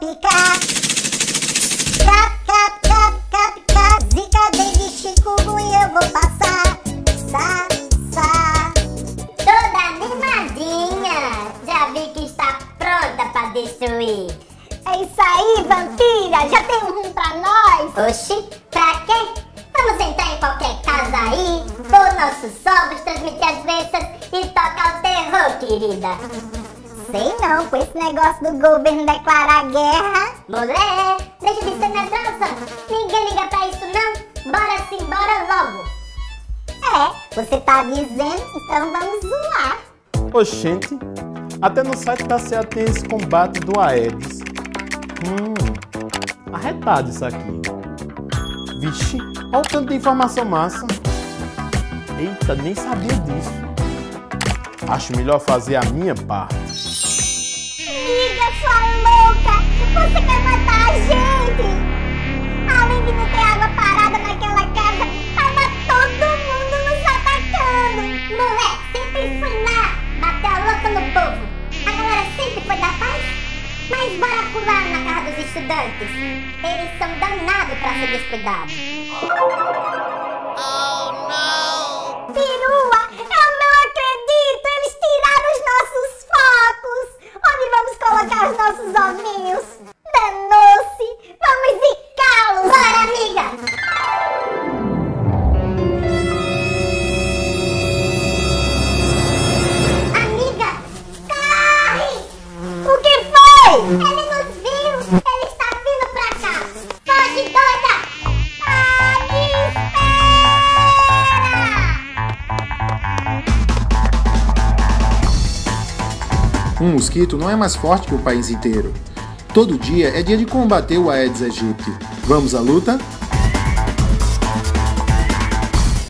picar. Cap, cap, cap, cap, cap. Zika, dengue, chikungunya eu vou passar. Sa, sa. Toda animadinha. Já vi que está pronta pra destruir. É isso aí, vampira. Já tem um rim pra nós? Oxi, pra quê? Vamos entrar em qualquer casa aí, pôr nossos ovos, transmitir as doenças e tocar o terror, querida. Sei não, com esse negócio do governo declarar guerra. Mulher, deixa de ser medrosa. Ninguém liga pra isso não. Bora sim, bora logo. É, você tá dizendo, então vamos zoar. Oxente, até no site da CA tem esse combate do Aedes. Arretado isso aqui. Vixe, olha o tanto de informação massa. Eita, nem sabia disso. Acho melhor fazer a minha parte. Amiga, sua louca! Você quer matar a gente! Além de não ter água parada naquela casa, tava todo mundo nos atacando! Mulher, sempre foi lá bater a louca no povo. A galera sempre foi da paz. Mas bora pular na casa dos estudantes. Eles são danados pra ser descuidados. Oh, não! Perua, eu não acredito! Eles tiraram os nossos focos! Onde vamos colocar os nossos ovinhos? Danou-se! Vamos zicá-los! Bora, amiga! Amiga, corre! O que foi? Ele nos viu! Ele está vindo pra cá! Foge, doida! Me espera! Um mosquito não é mais forte que o país inteiro. Todo dia é dia de combater o Aedes aegypti. Vamos à luta?